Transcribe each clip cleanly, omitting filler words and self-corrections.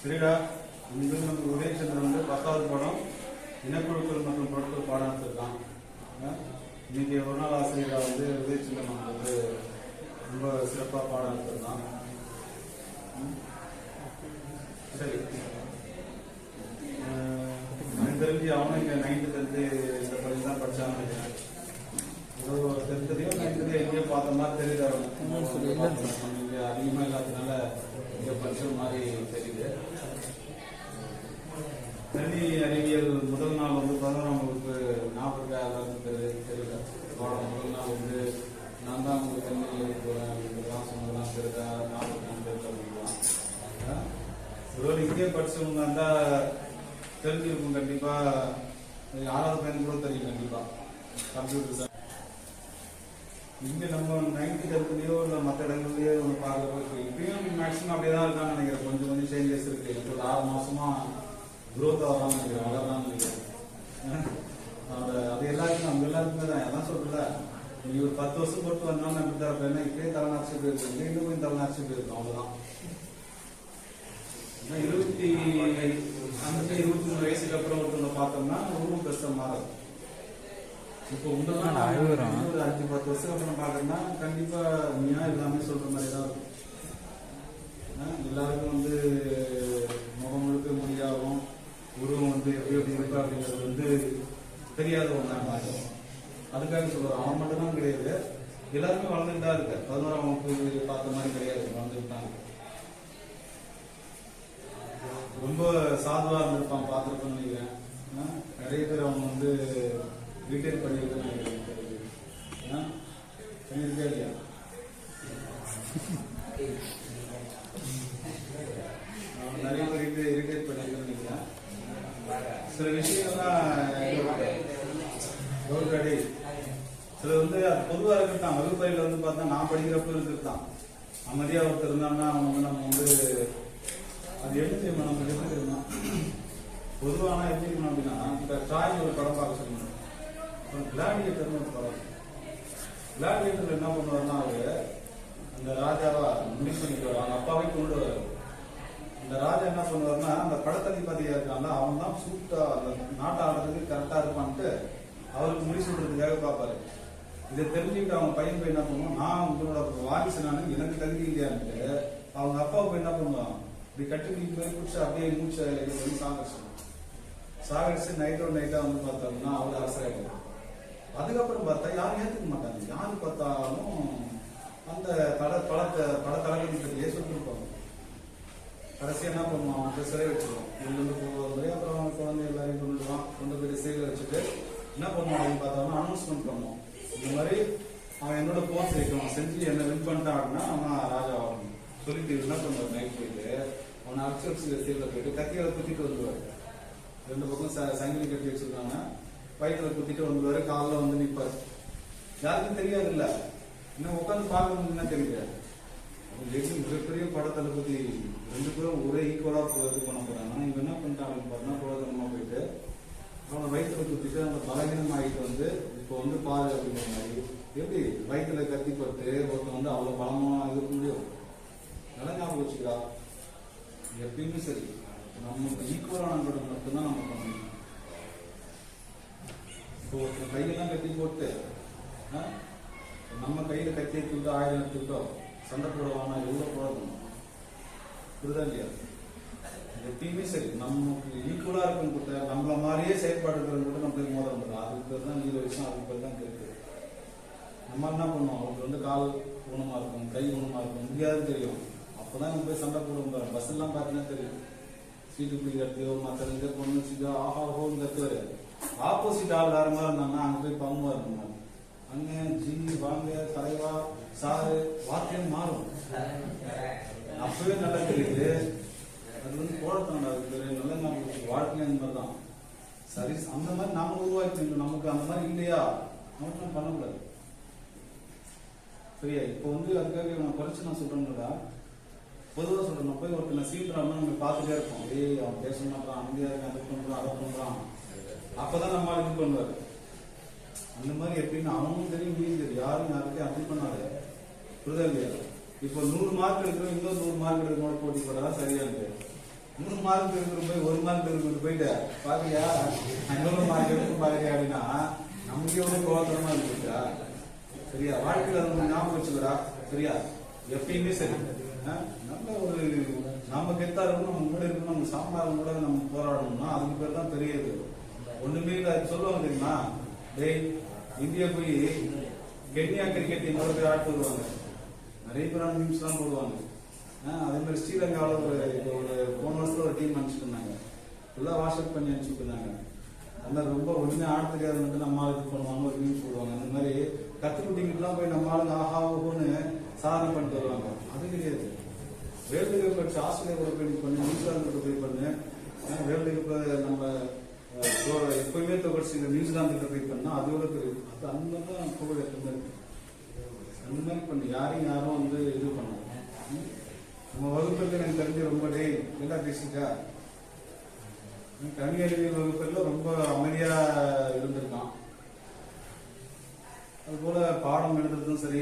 சரிடா, இன்னைக்கு நமக்கு உதயச்சந்திரன் வந்து 10வது பாடம் இனக்குழுக்கள் மற்றும் பொருட்கள் பாடம் எடுத்திருக்கான். இன்னைக்கு ஒரு நாள் ஆசிரியரா வந்து உதயச்சந்திரன் வந்து ரொம்ப சிறப்பாக பாடம் எடுத்திருக்கான். சரி, எனக்கு தெரிஞ்சு அவனும் இங்கே 9th 10th இந்த பள்ளி தான் படிச்சான்னு நினைக்கிறேன். ஏதோ 10th 9th எங்கேயோ பார்த்த மாதிரி தெரியுது. அவன் இங்கே அதிகமாக இல்லாததுனால இங்கே படிச்ச மாதிரி தெரியுது. கல்வி அறிவியல் முதல் நாள் வந்து 11ஆம் வகுப்பு ஞாபகம் எல்லாருக்கும் தெரியல. பாடம் முதல் நாள் வந்து நான் தான் உங்களுக்கு கல்வி எழுதி போறேன் அப்படின்றதான் சொன்னதெல்லாம் தெரியுதா, ஞாபகம் தெரியல அப்படின்லாம். ஒருவேளை இங்கே படிச்சவங்க இருந்தா தெரிஞ்சிருக்கும். கண்டிப்பா 6வது பையன் கூட தெரியும். கண்டிப்பா கம்ப்யூட்டர் இங்க நம்ம 9th 10thலயோ இல்லை மற்ற இடங்கள்லயோ ஒன்று பார்க்கறப்ப இப்பயும் மேக்ஸிமம் அப்படியே தான் இருக்கான்னு நினைக்கிறேன். கொஞ்சம் சேஞ்சஸ் இருக்கு. இப்போ ஒரு 6 மாசமா குரோத் ஆகலாம்னு நினைக்கிறேன், வளரலாம்னு நினைக்கிறேன். அது எல்லாருக்கும் நம்ம எல்லாருக்குமே தான். அதான் சொல்றல, நீ ஒரு 10 வருஷம் பொறுத்து வந்தாலும் நம்ம தரப்பேன்னா இப்பயே தலைநாட்சி போயிருக்கோம், இன்னும் போய் தலைநாட்சி போயிருக்கோம். அவ்வளவுதான். 23 வயசுக்கு அப்புறம் ஒருத்தவங்க பார்த்தோம்னா ரொம்ப பெருசா மாறும். இப்போ ஒரு 5-10 வருஷம் அப்புறம் பாக்கணும்னா கண்டிப்பா நீயா எல்லாமே சொல்ற மாதிரி தான் இருக்கும். எல்லாருக்கும் வந்து முகம் முழுக்க முடியாகும், உருவம் வந்து எப்படி எப்படி இருக்கா அப்படிங்கிறது வந்து தெரியாத ஒன்றாங்க. அதுக்காக சொல்றோம், அவன் மட்டும் தான் கிடையாது, எல்லாருமே வளர்ந்துட்டு தான் இருக்க. 11ஆம் வகுப்பு பார்த்த மாதிரி கிடையாது, வளர்ந்துட்டு தான். ரொம்ப சாதுவா இருந்திருப்பான், பார்த்துருப்பான்னு நினைக்கிறேன். நிறைய பேர் அவங்க வந்து ரிட்டையர் பண்ணியிருக்கேன்னு நினைக்கிறேன். பண்ணியிருக்கா இல்லையா? நிறைய பேர் ரிட்டையர் பண்ணியிருக்கேன்னு நினைக்கிறேன். சில விஷயங்கள்லாம் சில வந்து அது பொதுவாக இருக்கட்டும். வகுப்பறையில் வந்து பார்த்தா நான் படிக்கிறப்ப இருக்கட்டும், அமைதியாக ஒருத்தர் இருந்தாங்கன்னா அவங்க வந்து நம்ம வந்து அது எப்படி தெரியுமா, நம்ம எப்படி தெரியுமா பொதுவானா எப்படி இருக்கணும் அப்படின்னா, இந்த ட்ராயிங் ஒரு படம் பார்க்க சொல்லணும். கிளாடியேட்டர்னு ஒரு படம். கிளாடியேட்டர் என்ன பண்ணுவாருன்னா, அவரு அந்த ராஜாவா முடிவு பண்ணிக்குவார், அவங்க அப்பாவே கொண்டு வர்றாரு. அந்த ராஜா என்ன பண்ணுவாருன்னா, அந்த படத்ததிபதியா இருக்கான்ல, அவன் தான் சூட்டா அந்த நாட்டை ஆடுறதுக்கு கரெக்டா இருப்பான்ட்டு அவருக்கு முடி சொல்றதுக்காக பார்ப்பாரு. இதை தெரிஞ்சுக்கிட்டு அவங்க பையன் போய் என்ன பண்ணுவான், நான் உங்களோட வாரிசு, நான் எனக்கு தகுதி இல்லையான்ட்டு அவங்க அப்பா போய் என்ன பண்ணுவான், இப்படி கட்டி போய் பிடிச்சி அப்படியே மூச்சை சாகடிச்சு நைட்டோட நைட்டா வந்து பார்த்தோம்னா அவரு அரசாயிடும். அதுக்கப்புறம் பார்த்தா யாரும் ஏற்றுக்க மாட்டாங்க. யாரு பார்த்தாலும் அந்த பல தளபதி பற்றியே சொல்லிருப்பாங்க. கடைசி என்ன பண்ணுவான், அவன் சிறை வச்சிருவான். இங்கிருந்து போவது, அப்புறம் அவன் குழந்தை எல்லாரையும் கொண்டு போய் சிறையில் வச்சுட்டு என்ன பண்ணுவான் அப்படின்னு பார்த்தோம்னா அனௌன்ஸ்மெண்ட் பண்ணுவான். இந்த மாதிரி அவன் என்னோட போஸ்ட் வைக்கணும், செஞ்சு என்ன வின் பண்ணிட்டான் அப்படின்னா அவன் ராஜா ஆகணும் சொல்லிட்டு என்ன பண்ணுவார், நைட் போயிட்டு அவனை அடிச்சு சீரில் போயிட்டு கத்தியால குத்திட்டு வந்துடுவாரு. 2 பக்கம் சங்கிலி கட்டி வச்சிருக்காங்க, வயிற்றுல குத்திட்டு வந்துடுவாரு. காலில் வந்து நிற்பாரு. யாருக்கும் தெரியாது இல்ல, இன்னும் உட்காந்து பார்க்கணும்னா தெரியாது. மிகப்பெரிய படத்தில் பத்தி 2 பேரும் ஒரே ஈக்குவலா இது பண்ண போறாங்க. இவன் என்ன பண்ணிட்டான் அப்படின்னு பார்த்தா, புரோதனமா போயிட்டு அவனை வயிற்றுல குத்திட்டு அந்த பலகீனம் ஆகிட்டு வந்து இப்போ வந்து பாரு அப்படிங்கிற மாதிரி. எப்படி வயிற்றுல கத்தி பட்டு ஒருத்தன் வந்து அவ்வளவு பலமா இருக்க முடியும்? நல்லா ஞாபகம் வச்சுக்கிறா. எப்பயுமே சரி, நமக்கு ஈக்குவலானது மட்டும்தான் நம்ம பண்ணணும். இப்போ ஒருத்தர் கையெல்லாம் கட்டி போட்டு நம்ம கையில கத்தி எடுத்துக்கிட்டோம், ஆயுதம் எடுத்துக்கிட்டோம், சண்டை போடுவானா எவ்வளவு போடணும், புரியுதா இல்லையா? எப்பயுமே சரி, நமக்கு ஈக்குவலா இருக்கும் கூட நம்மள மாதிரியே செயல்பாடு இருக்கிறது கூட நம்மளுக்கு மோத முடியும். அதுக்கு பேர் தான் நீல விஷயம், அதுக்கு பேர் தான் இருக்கு. நம்ம என்ன பண்ணுவோம், அவருக்கு வந்து கால் ஊனமா இருக்கும், கை ஊனமா இருக்கும், முடியாது தெரியும். அப்பதான் நம்ம போய் சண்டை போடுவோம். பஸ் எல்லாம் பார்த்தீங்கன்னா தெரியும், சீட்டு பிடிக்கிறதையோ மற்ற பொண்ணு சீட்டோ ஆஹா ஹோன்னு கத்துவாரு. ஆப்போசிட் ஆள் வேற மாதிரி இருந்தாங்கன்னா அங்க போய் பம்மா இருக்கும். அங்க ஜி வாங்க தலைவா சாரு வார்த்தையும் மாறும். அப்பவே நல்லா தெரியுது, அது வந்து போடத்தான். அதுக்கு பேரு நல்ல நம்ம வாழ்க்கையும் அந்த மாதிரி தான். சரி, அந்த மாதிரி நாம உருவாக்கி நமக்கு அந்த மாதிரி இல்லையா, நமக்கு நம்ம பண்ணக்கூடாது. சரியா? இப்போ வந்து அதுக்காக இவனை குறைச்சு நான் சொல்றேன்டா, பொதுவாக சொல்றேன். போய் ஒருத்தனை சீட்டுறாம நம்ம பார்த்துட்டே இருப்போம். அவன் பேச மாட்டான், அமைதியா இருக்கான், அதை பண்றான் அதை பண்றான், அப்பதான் நம்ம இது பண்ணுவாரு. அந்த மாதிரி எப்படின்னு அவனும் தெரியும், நீயும் தெரியும், யாரும் யாருக்கே அப்படி பண்ணாது. புரிதல் இல்லையா? இப்போ 100 மார்க் எடுக்கிறோம், இன்னொரு 100 மார்க் எடுக்கிறோம் போட்டி போட்டா சரியா இருக்கு. 3 மார்க் இருக்கிற போய் 1 மார்க் இருக்கிற போயிட்டு பாக்குறியா 500 மார்க் எடுத்து பாக்குறியா அப்படின்னா நமக்கு எவ்வளவு கோவத்தனமா இருக்குதா? சரியா? வாழ்க்கையில நம்ம ஞாபகம் வச்சுக்கிறா. சரியா? எப்பயுமே சரி. நல்ல ஒரு நம்ம கெத்தா இருக்கணும், நம்ம கூட இருக்கணும், நம்ம சாம்பார் கூட நம்ம போராடணும்னா அதுக்கு பேர் தான் பெரியது. ஒண்ணுமே இல்லை. சொல்லுவாங்க தெரியுமா, டேய் இந்தியா போய் கென்யா கிரிக்கெட் டீமோட போய் ஆட்டு வருவாங்க. நிறைய பேரான நியூஸ் எல்லாம் போடுவாங்க. அதே மாதிரி ஸ்ரீலங்காவில் ஒரு போன வருஷத்துல ஒரு டீம் அனுப்பிச்சுட்டு இருந்தாங்க. ஃபுல்லா வாட்ஸ்அப் பண்ணி அனுப்பிச்சுட்டு இருந்தாங்க. அந்த ரொம்ப ஒண்ணுமே ஆட தெரியாது வந்து நம்ம இது பண்ணுவாங்க, ஒரு நியூஸ் போடுவாங்க. அந்த மாதிரி கத்துக்குட்டிங்கெல்லாம் போய் நம்ம ஆளுங்க ஆஹா ஓஹோன்னு சாதனை பண்ணிட்டு வருவாங்க. அது கிடையாது. வேர்ல்டு கப் ஆஸ்திரேலியா கூட போய் பண்ணு, நியூசிலாந்து கூட போய் பண்ணு. வேர்ல்டு கப் நம்ம எப்பயுமே தொகை நியூசிலாந்து போய் பண்ணா அதோட பெரிய அது அந்த தான் புகழ் எப்பவுமே இருக்கு. அந்த மாதிரி பண்ணு. யாரும் வந்து இது பண்ணாங்க. நம்ம வகுப்புக்கு எனக்கு தெரிஞ்சு ரொம்ப நல்லா பேசிட்டா. கல்வி அறிவியல் வகுப்புல ரொம்ப அமைதியா இருந்திருக்கான். அது போல பாடம் எழுதுறதும் சரி,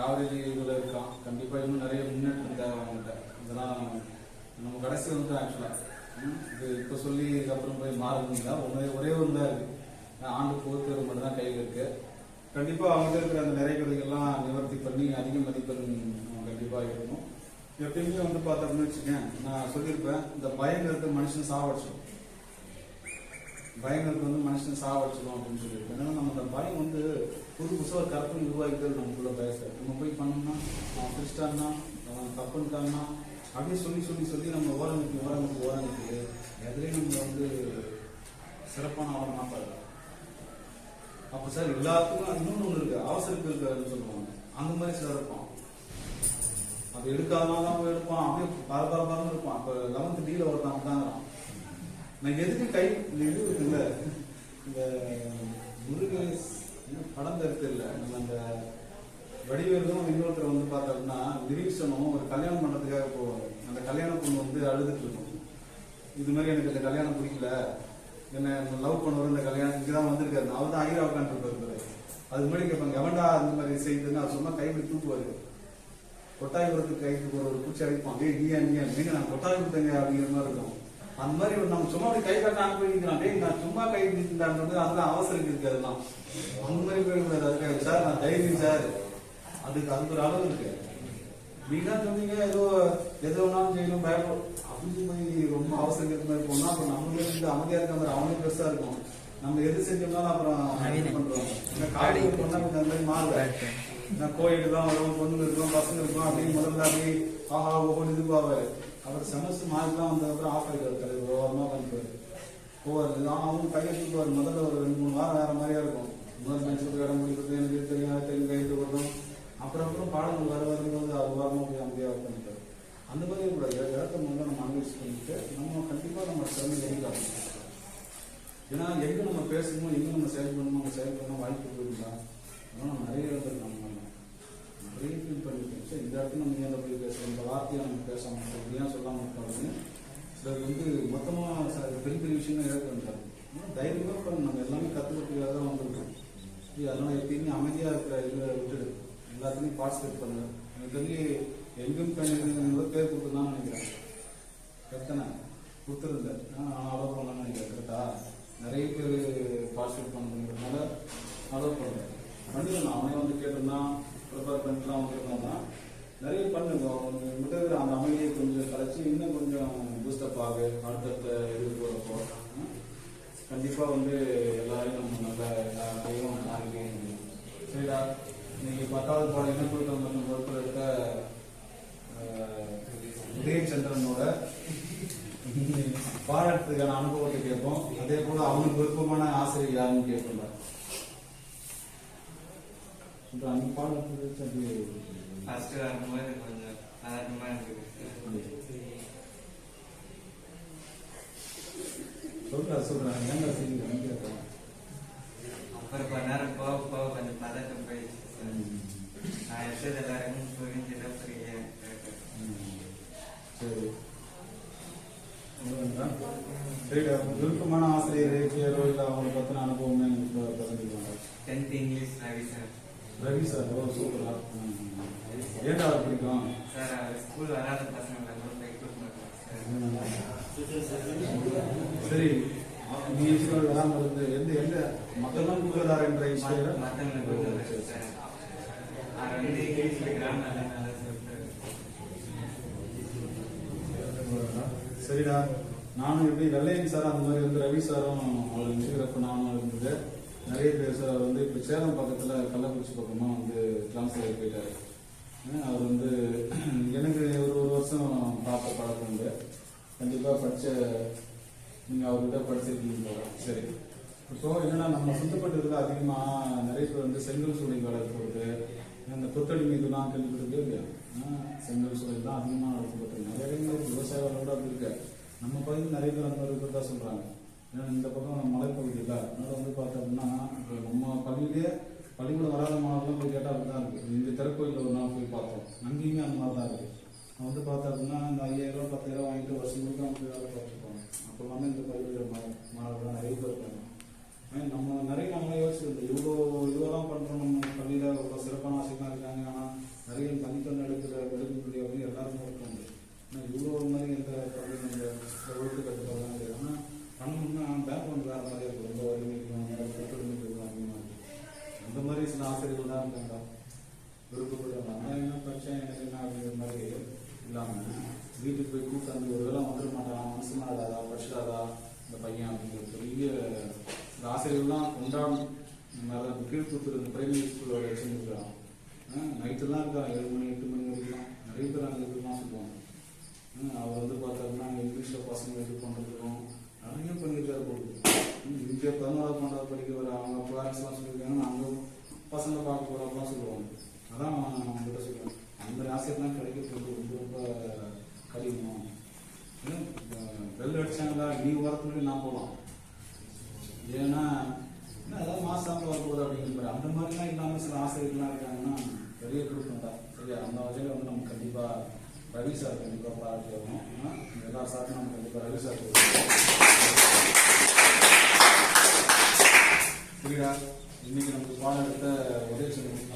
ஆவரேஜ் இதுல இருக்கான். கண்டிப்பா இன்னும் நிறைய முன்னேற்றம் தேவை அவங்கள்ட்ட. இதெல்லாம் நம்ம கடைசி வந்து ஆக்சுவலா இது இப்ப சொல்லி அப்புறம் போய் மாறுதுங்களா ஒரே ஒன்று தான் இருக்கு. ஆண்டு போக்குவரத்து மட்டும் தான் கையில் இருக்கு. கண்டிப்பா அவங்க இருக்கிற அந்த நிறைய குறைகள்லாம் நிவர்த்தி பண்ணி அதிக மதிப்பெண் கண்டிப்பா இருக்கணும். எப்பயுமே வந்து பார்த்தோம்னு வச்சுக்கேன், நான் சொல்லியிருப்பேன், இந்த பயங்கிறது மனுஷன் சாவடிச்சிடும். பயங்கிறது வந்து மனுஷன் சாவடிச்சிடும் அப்படின்னு சொல்லியிருப்பேன். ஏன்னா நம்ம அந்த பயம் வந்து புதுசா ஒரு கற்பனை உருவாக்கிட்டு நமக்குள்ள பயச நம்ம போய் பண்ணோம்னா அவன் பிடிச்சிட்டான்னா அவன் தப்புன்ட்டான்னா அப்படியே சொல்லி நம்ம ஓரங்கத்துக்கு எதுலேயும் நம்ம வந்து சிறப்பான ஆவணமா பாருங்க. அப்ப சார் எல்லாத்துக்கும் இன்னொன்னு ஒண்ணு இருக்கு, அவசரத்துக்கு இருக்காருன்னு சொல்லுவாங்க. அந்த மாதிரி சார் இருப்பான். அது எடுக்காதான் எடுப்பான், அப்படியே பரபரப்பான இருப்பான். அப்ப 11th டீல ஒருத்தான் தாங்கிறான். நான் எதுக்கு கை இது இருக்குல்ல, இந்த முருகேஷ் படம் தருத்து இல்லை, நம்ம அந்த வடிவேலும் இன்னொருத்தர் வந்து பார்த்தோம்னா நிரீஷனும் ஒரு கல்யாணம் பண்றதுக்காக போவாங்க. அந்த கல்யாண பொண்ணு வந்து அழுதுட்டு இருக்கும். இது மாதிரி எனக்கு இந்த கல்யாணம் பிடிக்கல, என்ன லவ் பண்ணுவோம், இந்த கல்யாணம் இங்கதான் வந்திருக்காரு, அவர் தான் ஐயா உட்காந்துருப்பாரு. அது மாதிரி கேட்பாங்க, எவன்டா அந்த மாதிரி செய்யுதுன்னு அவர் சொன்னா கைப்படி தூக்குவாரு. கொட்டாயபுரத்துக்கு கைக்கு ஒரு பூச்சி அடிப்பான், நீங்க நான் கொட்டாயபுரத்துங்க அப்படிங்கிற மாதிரி இருக்கும். அந்த மாதிரி நம்ம சும்மா கை கட்ட அனுப்பிக்கிறான், நான் சும்மா கை பிடிச்சிட்டான்றது அதெல்லாம் அவசரம் இருக்கு. அதெல்லாம் அந்த மாதிரி போயிடுறாரு. அதுக்காக சார் நான் தைரியம் சார், அதுக்கு ஒரு அளவு இருக்கு. நீங்க சொன்னீங்க ஏதோ வேணாலும் செய்யணும் பயப்படும் அப்படின்னு போய் ரொம்ப அவசரம் இருக்கிற மாதிரி போனா அப்ப நம்மளே வந்து அமைதியா இருக்க மாதிரி அவனே பெருசா இருக்கும். நம்ம எது செஞ்சோம்னாலும் அப்புறம் பண்றோம். இந்த காலையில் பொண்ணா கொஞ்சம் அந்த மாதிரி மாறுது. நான் கோயிலுக்கு தான் வரும், பொண்ணு இருக்கும், பசங்க இருக்கும் அப்படின்னு முதல்ல அப்படி ஆஹா ஒவ்வொன்று இது போவாரு. அவர் செமஸ்டர் மார்க்லாம் வந்ததுக்கப்புறம் ஆஃப் ஆகிடுவார். ஒரு வாரமா பண்ணிப்பாரு போவாரு. அவங்க கையை தூக்குவார். முதல்ல ஒரு 2-3 வாரம் வேற மாதிரியா இருக்கும். முதல் நினைச்சு இடம் முடிக்கிறது எனக்கு தெரியும் கைட்டு கொடுத்தோம். அப்புறம் பாடங்கள் வரும்போது அது வாரமா போய் அமைதியாக பண்ணிப்பாரு. அந்த மாதிரி கூட இடத்த முதல்ல நம்ம அனுபவிச்சு பண்ணிட்டு நம்ம கண்டிப்பா நம்ம திறமை வெளிக்காகும். ஏன்னா எங்க நம்ம பேசணுமோ எங்க நம்ம செயல்படணுமோ அங்கே செயல்படணும் வாய்ப்பு இருக்குதா. அதனால நம்ம நிறைய இடத்துல நம்ம நிறைய ஃபீல் பண்ணிருக்கோம். சார் இந்த இடத்துல நம்ம ஏன் போய் பேசுறோம், இந்த வார்த்தையை நம்ம பேசாம ஏன் சொல்லாம இருக்காங்க. சிலர் வந்து மொத்தமா பெரிய பெரிய விஷயங்கள் இழக்கிறாங்க. தைரியமா நம்ம எல்லாமே கத்துக்கிறதுக்காக தான் வந்துருக்கோம். அதனால எப்பயுமே அமைதியா இருக்கிற இதில் விட்டுடு, எல்லாத்துலையும் பார்ட்டிசிபேட் பண்ணுங்க. எனக்கு தெரிஞ்சு எங்கும் கணித பேர் கொடுத்துதான் நினைக்கிறேன். கரெக்டான கொடுத்துருந்தேன், நான் அலோவ் பண்ணலாம்னு நினைக்கிறேன். கரெக்டா நிறைய பேர் பார்ட்டிசிபேட் பண்ணுறதுனால அலோவ் பண்ணுறேன். பண்ணிடலாம். அவனே வந்து கேட்டிருந்தான், ப்ரிப்பேர் பண்ணிட்டுலாம் வந்துருந்தோம்னா நிறைய பண்ணுங்க. அவங்களுக்கு அந்த அமைதியை கொஞ்சம் கலைச்சி இன்னும் கொஞ்சம் பூஸ்டப் ஆகு. அடுத்தடுத்த இது போகிறப்போ கண்டிப்பா வந்து எல்லாரையும் நம்ம நல்ல எல்லாத்தையும் மாறிக்க முடியும். சரிடா, இன்னைக்கு 10வது பாடம் என்ன கொடுத்த மற்றும் பொறுப்பில் எடுத்த உதயச்சந்திரனோட பாடத்துக்கான அனுபவத்தை கேட்போம். அதே போல அவனுக்கு விருப்பமான ஆசிரியர் யாருன்னு கேட்கல. அந்த பாடத்துக்கு சொல்றேன் என்ன செய்யுங்க. அப்புறம் கொஞ்ச நேரம் போக போக கொஞ்சம் பதட்டம் போயிடுச்சு. நான் எடுத்தது எல்லாருக்கும் புரிஞ்சுதான் புரியுது. சரி சரிடா, விருப்பமான ஆசிரியர் பேரோ இல்லை அவங்க பத்தின அனுபவமே பகிர்ந்துக்குவாங்க. 10th English Ravi sir. Ravi sir சூப்பரா. ஏன்டா பிடிக்கும் சார்? அவர் ஸ்கூல் வராத பசங்களை போய் கூப்பிட்டு சரி, நீ ஈஸ்வரர் வராமல் இருந்து எந்த மக்கள்லாம் கூறுகிறார் என்ற ஈஸ்வரர் மற்றவங்களுக்கு அவர் வந்து கிராம நல்லா சொல்லிட்டாரு. சரிடா. நானும் எப்படி வெள்ளையன் சார் அந்த மாதிரி வந்து ரவி சாரும் அவர் நிற்கிறப்ப நானும் இருந்தது. நிறைய பேர் சார் அவர் வந்து இப்போ சேலம் பக்கத்துல கள்ளக்குறிச்சி பக்கமா வந்து டிரான்ஸ்ஃபர் போயிட்டாரு. அவர் வந்து எனக்கு ஒரு வருஷம் பார்த்த பழக்கம் உண்டு. கண்டிப்பா படிச்ச நீங்க அவர்கிட்ட படிச்சிருக்கீங்க போல. சரி, இப்போ என்னன்னா நம்ம சுத்தப்பட்டதுல அதிகமா நிறைய பேர் வந்து செங்கல் சூளை வளர்க்கிறது, இந்த கொத்தடிமை இதெல்லாம் கேள்விப்பட்டு இல்லையா? செங்கல் சூளை தான் அதிகமா வளர்க்கப்பட்டு நிறைய இடங்கள் விவசாயிகளோட அப்படி இருக்கு. நம்ம பகுதியில் நிறைய பேர் அந்த மாதிரி இருக்கிறதா சொல்றாங்க. ஏன்னா இந்த பக்கம் மலைப்பகுதி இல்லை. அதனால வந்து பார்த்தோம்னா இப்போ நம்ம பள்ளியிலேயே பள்ளிக்கூடம் வராத மாணவர்கள் போய் கேட்டால் அப்படிதான் இருக்கு. இந்த திருக்கோயிலில் ஒரு நாள் போய் பார்த்தோம். அங்கேயுமே அந்த மாதிரி தான் இருக்கு. அவன் வந்து பார்த்தோம்னா இந்த 5000 10,000 வாங்கிட்டு வருஷம் முழுக்க அவங்க வேலை பார்த்துருப்பாங்க. அப்போ வந்து இந்த பள்ளியோட மாணவர்கள் நிறைய பேர் இருக்காங்க. நம்ம நிறைய நம்மளே யோசிச்சிருந்தோம், இவ்வளோதான் பண்றோம், நம்ம பள்ளியில இவ்வளோ சிறப்பான ஆசைலாம் இருக்காங்க. ஆனால் நிறைய தனித்தன்மை எடுக்கக்கூடிய அப்படின்னு எல்லாருமே இருக்காங்க. ஆனால் இவ்வளோ மாதிரி எந்த பள்ளி இந்த ஒழுக்க கட்டுப்பாடுலாம் கிடையாது. ஆனால் பண்ணணும்னா பேக் வந்து வேற மாதிரி இருக்கும். ரொம்ப வலிமைக்கும் கட்டுரிமைக்கும் அதிகமாக இருக்கு. அந்த மாதிரி சில ஆசிரியர்கள் தான் இருக்காங்க, விருப்பப்படுறாங்க. ஆனால் என்ன பிரச்சனை எனக்கு என்ன அப்படிங்கிற மாதிரி இல்லாமல் வீட்டுக்கு போய் கூட்டாந்து ஒரு வேளை வந்துட மாட்டான், மனசுனாடாதா படிச்சிடாதா இந்த பையன் அப்படிங்கிற பெரிய இந்த ஆசிரியர்கள்லாம் கொண்டாடும். கீழ்புத்தூர் இந்த பிரைமரி ஸ்கூலோட வச்சுருக்கான். நைட்டுலாம் இருக்காங்க 7 மணி 8 மணி வரைக்கும் நிறைய பேர் அங்கே இருக்குலாம் சொல்லுவாங்க. அவர் வந்து பார்த்தோம்னா இங்கிலீஷில் பசங்க இது பண்ணுறதுக்கும் நிறைய பண்ணியிருக்காரு போகுது. இங்கே 11வது 12வது படிக்க வர அவங்க கிளாஸ்லாம் சொல்லியிருக்காங்க. அங்கே பசங்க பார்க்க போகிறப்பெல்லாம் சொல்லுவாங்க. அதான் அவங்ககிட்ட சொல்லுவேன், அந்த ஆசிரியர்லாம் கிடைக்கிறது ரொம்ப ரொம்ப கடினம். பெல் அடிச்சாங்களா நீ வரத்துக்கு நான் போகலாம், ஏன்னா என்ன ஏதாவது மாசம் வரப்போகுது அப்படிங்கிற மாதிரி. அந்த மாதிரிலாம் இல்லாமல் சில ஆசிரியர்கள்லாம் இருக்காங்கன்னா பெரிய கொடுக்கும் தான். சரி, அந்த வகையில் வந்து நம்ம கண்டிப்பாக ரவி சார் கண்டிப்பாக பாராட்டி வரணும். எல்லா சாருக்கும் நம்ம கண்டிப்பாக ரவி சார் சரிடா. இன்னைக்கு நமக்கு பாடம் எடுத்த உதயசந்திரன்